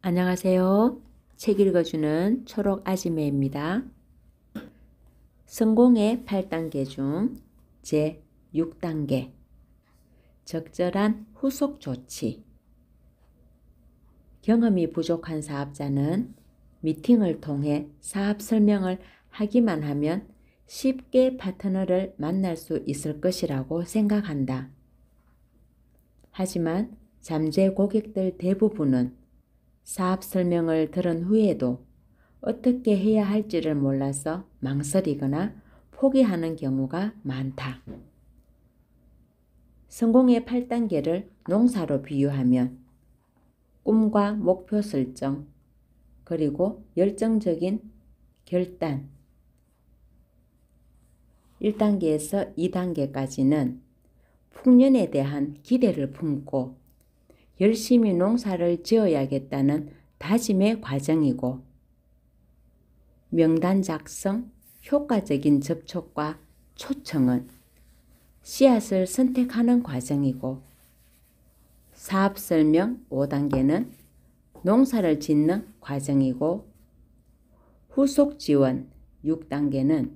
안녕하세요. 책 읽어주는 초록 아지매입니다. 성공의 8단계 중 제 6단계 적절한 후속 조치. 경험이 부족한 사업자는 미팅을 통해 사업 설명을 하기만 하면 쉽게 파트너를 만날 수 있을 것이라고 생각한다. 하지만 잠재 고객들 대부분은 사업 설명을 들은 후에도 어떻게 해야 할지를 몰라서 망설이거나 포기하는 경우가 많다. 성공의 8단계를 농사로 비유하면 꿈과 목표 설정, 그리고 열정적인 결단, 1단계에서 2단계까지는 풍년에 대한 기대를 품고 열심히 농사를 지어야겠다는 다짐의 과정이고, 명단 작성, 효과적인 접촉과 초청은 씨앗을 선택하는 과정이고, 사업 설명 5단계는 농사를 짓는 과정이고, 후속 지원 6단계는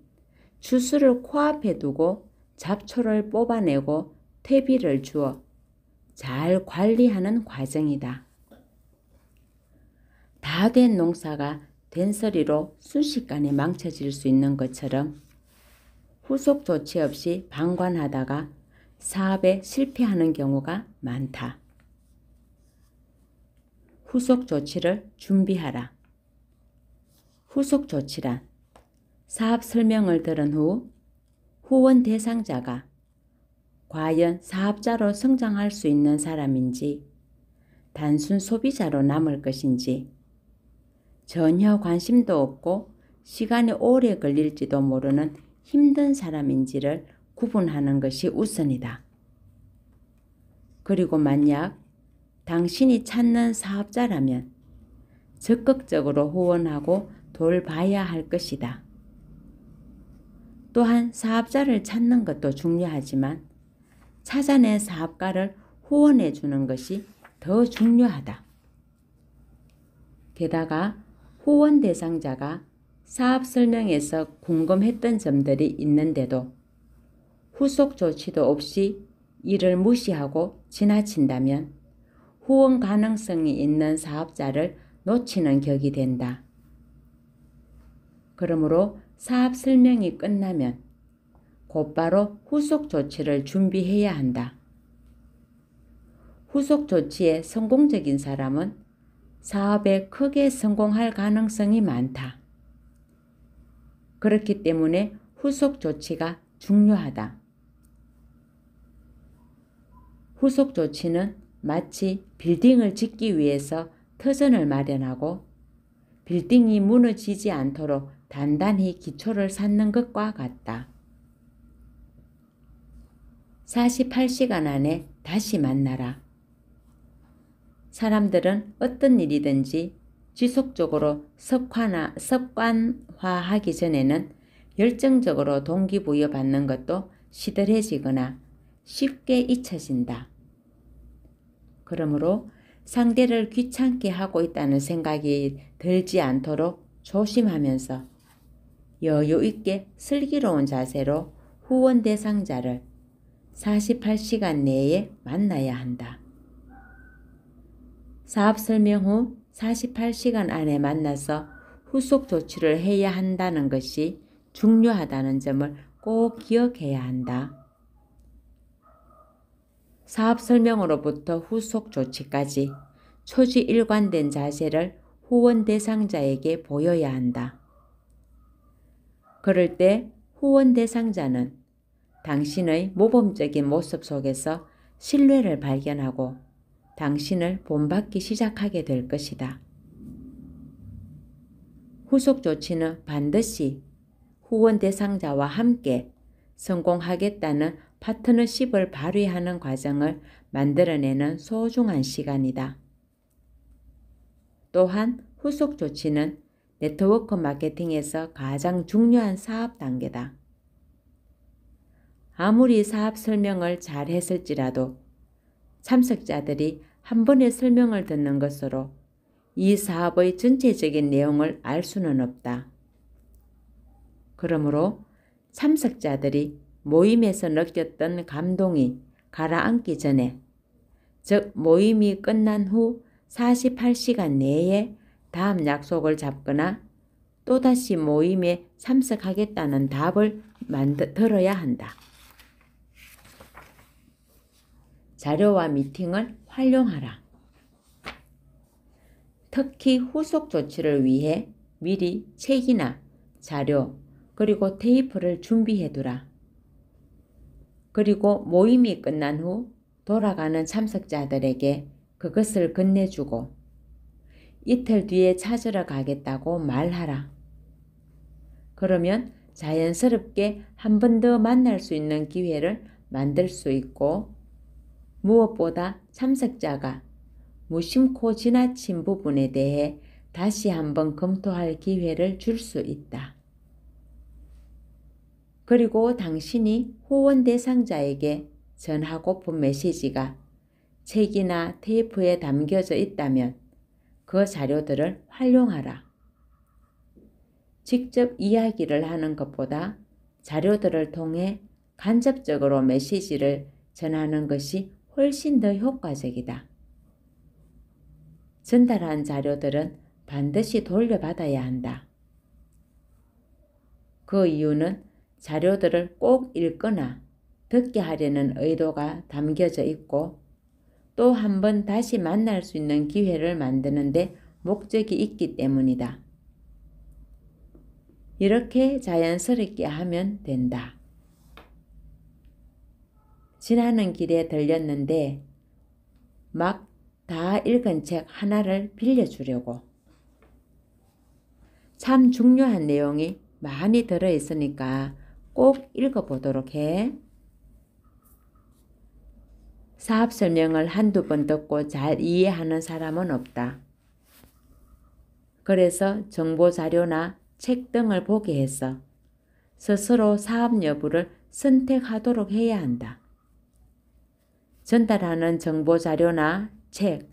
추수를 코앞에 두고 잡초를 뽑아내고 퇴비를 주어 잘 관리하는 과정이다. 다 된 농사가 된서리로 순식간에 망쳐질 수 있는 것처럼 후속 조치 없이 방관하다가 사업에 실패하는 경우가 많다. 후속 조치를 준비하라. 후속 조치란 사업 설명을 들은 후 후원 대상자가 과연 사업자로 성장할 수 있는 사람인지, 단순 소비자로 남을 것인지, 전혀 관심도 없고 시간이 오래 걸릴지도 모르는 힘든 사람인지를 구분하는 것이 우선이다. 그리고 만약 당신이 찾는 사업자라면 적극적으로 후원하고 돌봐야 할 것이다. 또한 사업자를 찾는 것도 중요하지만 찾아낸 사업가를 후원해 주는 것이 더 중요하다. 게다가 후원 대상자가 사업 설명에서 궁금했던 점들이 있는데도 후속 조치도 없이 이를 무시하고 지나친다면 후원 가능성이 있는 사업자를 놓치는 격이 된다. 그러므로 사업 설명이 끝나면 곧바로 후속 조치를 준비해야 한다. 후속 조치에 성공적인 사람은 사업에 크게 성공할 가능성이 많다. 그렇기 때문에 후속 조치가 중요하다. 후속 조치는 마치 빌딩을 짓기 위해서 터전을 마련하고 빌딩이 무너지지 않도록 단단히 기초를 쌓는 것과 같다. 48시간 안에 다시 만나라. 사람들은 어떤 일이든지 지속적으로 습관화하기 전에는 열정적으로 동기부여 받는 것도 시들해지거나 쉽게 잊혀진다. 그러므로 상대를 귀찮게 하고 있다는 생각이 들지 않도록 조심하면서 여유 있게 슬기로운 자세로 후원 대상자를 48시간 내에 만나야 한다. 사업 설명 후 48시간 안에 만나서 후속 조치를 해야 한다는 것이 중요하다는 점을 꼭 기억해야 한다. 사업 설명으로부터 후속 조치까지 초지일관된 자세를 후원 대상자에게 보여야 한다. 그럴 때 후원 대상자는 당신의 모범적인 모습 속에서 신뢰를 발견하고 당신을 본받기 시작하게 될 것이다. 후속 조치는 반드시 후원 대상자와 함께 성공하겠다는 파트너십을 발휘하는 과정을 만들어내는 소중한 시간이다. 또한 후속 조치는 네트워크 마케팅에서 가장 중요한 사업 단계다. 아무리 사업 설명을 잘 했을지라도 참석자들이 한 번의 설명을 듣는 것으로 이 사업의 전체적인 내용을 알 수는 없다. 그러므로 참석자들이 모임에서 느꼈던 감동이 가라앉기 전에, 즉 모임이 끝난 후 48시간 내에 다음 약속을 잡거나 또다시 모임에 참석하겠다는 답을 들어야 한다. 자료와 미팅을 활용하라. 특히 후속 조치를 위해 미리 책이나 자료 그리고 테이프를 준비해두라. 그리고 모임이 끝난 후 돌아가는 참석자들에게 그것을 건네주고 이틀 뒤에 찾으러 가겠다고 말하라. 그러면 자연스럽게 한 번 더 만날 수 있는 기회를 만들 수 있고, 무엇보다 참석자가 무심코 지나친 부분에 대해 다시 한번 검토할 기회를 줄 수 있다. 그리고 당신이 후원 대상자에게 전하고픈 메시지가 책이나 테이프에 담겨져 있다면 그 자료들을 활용하라. 직접 이야기를 하는 것보다 자료들을 통해 간접적으로 메시지를 전하는 것이 훨씬 더 효과적이다. 전달한 자료들은 반드시 돌려받아야 한다. 그 이유는 자료들을 꼭 읽거나 듣게 하려는 의도가 담겨져 있고, 또 한 번 다시 만날 수 있는 기회를 만드는 데 목적이 있기 때문이다. 이렇게 자연스럽게 하면 된다. 지나는 길에 들렸는데 막 다 읽은 책 하나를 빌려주려고. 참 중요한 내용이 많이 들어있으니까 꼭 읽어보도록 해. 사업 설명을 한두 번 듣고 잘 이해하는 사람은 없다. 그래서 정보 자료나 책 등을 보게 해서 스스로 사업 여부를 선택하도록 해야 한다. 전달하는 정보 자료나 책,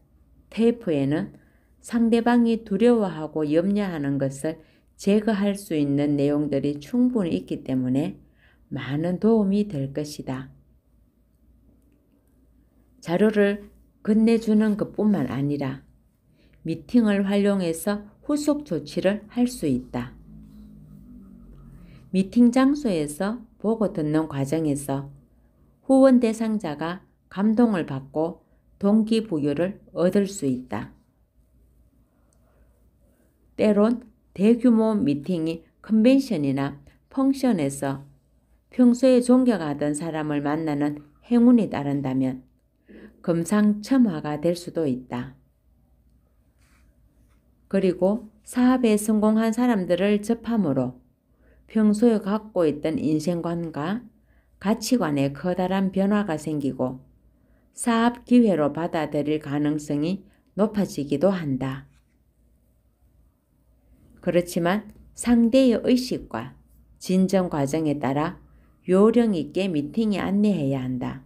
테이프에는 상대방이 두려워하고 염려하는 것을 제거할 수 있는 내용들이 충분히 있기 때문에 많은 도움이 될 것이다. 자료를 건네주는 것뿐만 아니라 미팅을 활용해서 후속 조치를 할 수 있다. 미팅 장소에서 보고 듣는 과정에서 후원 대상자가 감동을 받고 동기부여를 얻을 수 있다. 때론 대규모 미팅이 컨벤션이나 펑션에서 평소에 존경하던 사람을 만나는 행운이 따른다면 금상첨화가 될 수도 있다. 그리고 사업에 성공한 사람들을 접함으로 평소에 갖고 있던 인생관과 가치관에 커다란 변화가 생기고 사업 기회로 받아들일 가능성이 높아지기도 한다. 그렇지만 상대의 의식과 진정 과정에 따라 요령 있게 미팅에 안내해야 한다.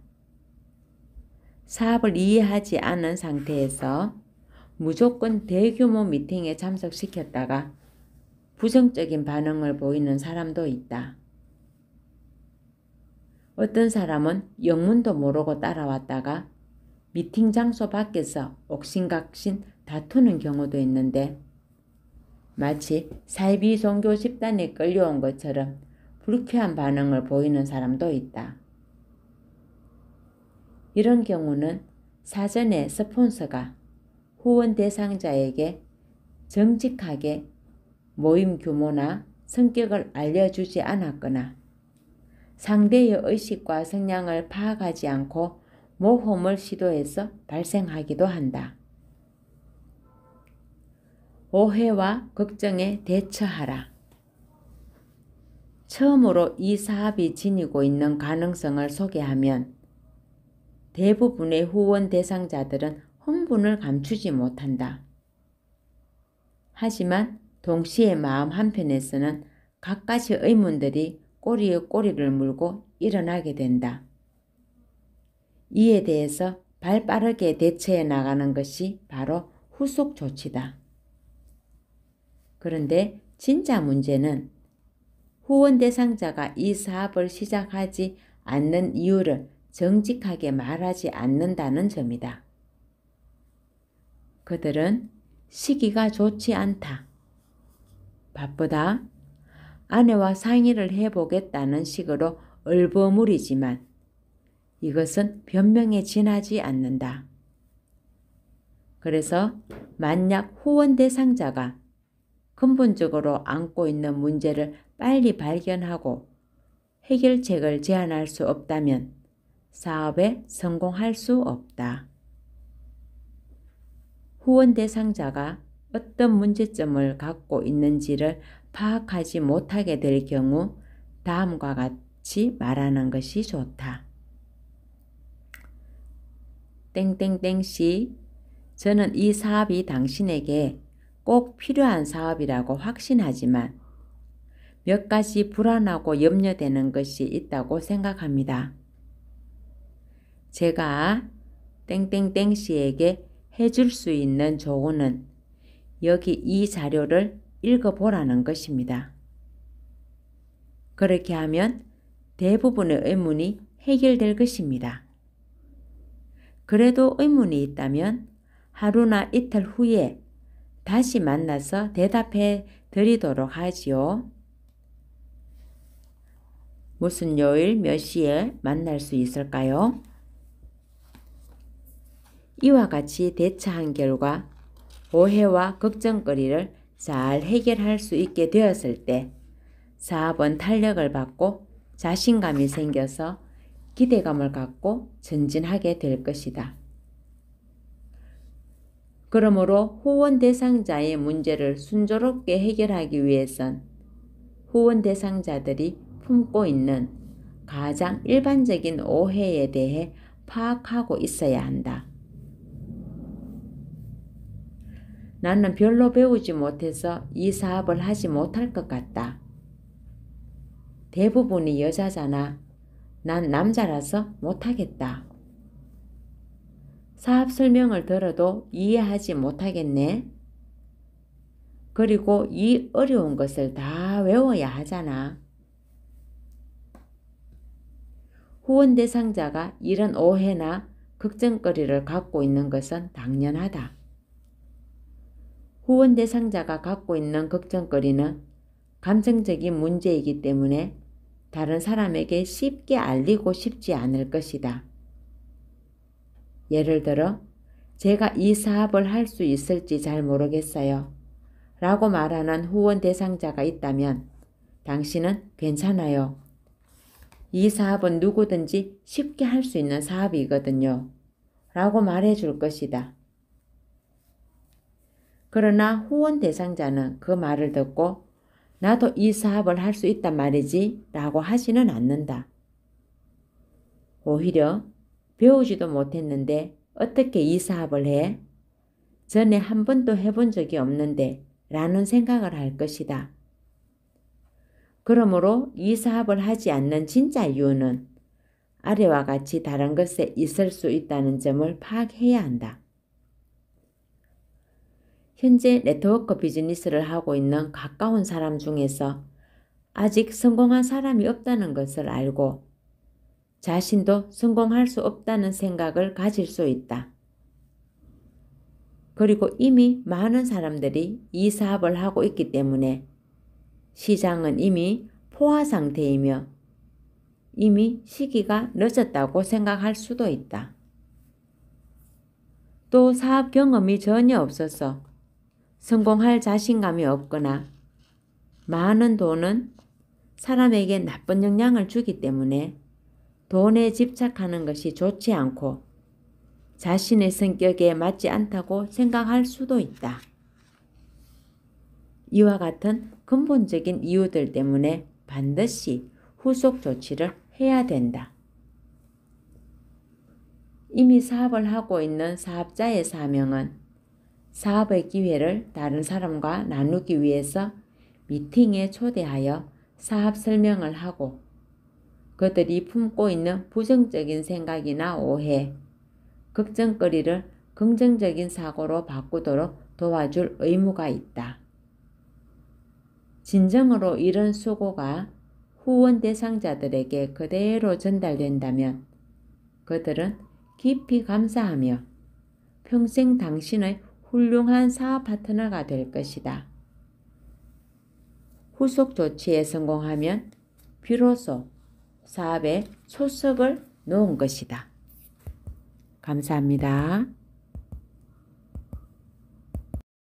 사업을 이해하지 않은 상태에서 무조건 대규모 미팅에 참석시켰다가 부정적인 반응을 보이는 사람도 있다. 어떤 사람은 영문도 모르고 따라왔다가 미팅 장소 밖에서 옥신각신 다투는 경우도 있는데, 마치 사이비 종교 집단에 끌려온 것처럼 불쾌한 반응을 보이는 사람도 있다. 이런 경우는 사전에 스폰서가 후원 대상자에게 정직하게 모임 규모나 성격을 알려주지 않았거나 상대의 의식과 성향을 파악하지 않고 모험을 시도해서 발생하기도 한다. 오해와 걱정에 대처하라. 처음으로 이 사업이 지니고 있는 가능성을 소개하면 대부분의 후원 대상자들은 흥분을 감추지 못한다. 하지만 동시에 마음 한편에서는 갖가지 의문들이 꼬리에 꼬리를 물고 일어나게 된다. 이에 대해서 발빠르게 대처해 나가는 것이 바로 후속 조치다. 그런데 진짜 문제는 후원 대상자가 이 사업을 시작하지 않는 이유를 정직하게 말하지 않는다는 점이다. 그들은 시기가 좋지 않다, 바쁘다, 아내와 상의를 해보겠다는 식으로 얼버무리지만 이것은 변명에 지나지 않는다. 그래서 만약 후원 대상자가 근본적으로 안고 있는 문제를 빨리 발견하고 해결책을 제안할 수 없다면 사업에 성공할 수 없다. 후원 대상자가 어떤 문제점을 갖고 있는지를 파악하지 못하게 될 경우 다음과 같이 말하는 것이 좋다. 땡땡땡씨, 저는 이 사업이 당신에게 꼭 필요한 사업이라고 확신하지만 몇 가지 불안하고 염려되는 것이 있다고 생각합니다. 제가 땡땡땡씨에게 해줄 수 있는 조언은 여기 이 자료를 읽어보라는 것입니다. 그렇게 하면 대부분의 의문이 해결될 것입니다. 그래도 의문이 있다면 하루나 이틀 후에 다시 만나서 대답해 드리도록 하지요. 무슨 요일 몇 시에 만날 수 있을까요? 이와 같이 대처한 결과 오해와 걱정거리를 잘 해결할 수 있게 되었을 때 사업은 탄력을 받고 자신감이 생겨서 기대감을 갖고 전진하게 될 것이다. 그러므로 후원 대상자의 문제를 순조롭게 해결하기 위해선 후원 대상자들이 품고 있는 가장 일반적인 오해에 대해 파악하고 있어야 한다. 나는 별로 배우지 못해서 이 사업을 하지 못할 것 같다. 대부분이 여자잖아. 난 남자라서 못하겠다. 사업 설명을 들어도 이해하지 못하겠네. 그리고 이 어려운 것을 다 외워야 하잖아. 후원 대상자가 이런 오해나 걱정거리를 갖고 있는 것은 당연하다. 후원 대상자가 갖고 있는 걱정거리는 감정적인 문제이기 때문에 다른 사람에게 쉽게 알리고 싶지 않을 것이다. 예를 들어 제가 이 사업을 할 수 있을지 잘 모르겠어요 라고 말하는 후원 대상자가 있다면 당신은 괜찮아요. 이 사업은 누구든지 쉽게 할 수 있는 사업이거든요 라고 말해줄 것이다. 그러나 후원 대상자는 그 말을 듣고 나도 이 사업을 할 수 있단 말이지 라고 하지는 않는다. 오히려 배우지도 못했는데 어떻게 이 사업을 해? 전에 한 번도 해본 적이 없는데 라는 생각을 할 것이다. 그러므로 이 사업을 하지 않는 진짜 이유는 아래와 같이 다른 것에 있을 수 있다는 점을 파악해야 한다. 현재 네트워크 비즈니스를 하고 있는 가까운 사람 중에서 아직 성공한 사람이 없다는 것을 알고 자신도 성공할 수 없다는 생각을 가질 수 있다. 그리고 이미 많은 사람들이 이 사업을 하고 있기 때문에 시장은 이미 포화 상태이며 이미 시기가 늦었다고 생각할 수도 있다. 또 사업 경험이 전혀 없어서 성공할 자신감이 없거나 많은 돈은 사람에게 나쁜 영향을 주기 때문에 돈에 집착하는 것이 좋지 않고 자신의 성격에 맞지 않다고 생각할 수도 있다. 이와 같은 근본적인 이유들 때문에 반드시 후속 조치를 해야 된다. 이미 사업을 하고 있는 사업자의 사명은 사업의 기회를 다른 사람과 나누기 위해서 미팅에 초대하여 사업 설명을 하고 그들이 품고 있는 부정적인 생각이나 오해, 걱정거리를 긍정적인 사고로 바꾸도록 도와줄 의무가 있다. 진정으로 이런 수고가 후원 대상자들에게 그대로 전달된다면 그들은 깊이 감사하며 평생 당신의 훌륭한 사업 파트너가 될 것이다. 후속 조치에 성공하면 비로소 사업에 초석을 놓은 것이다. 감사합니다.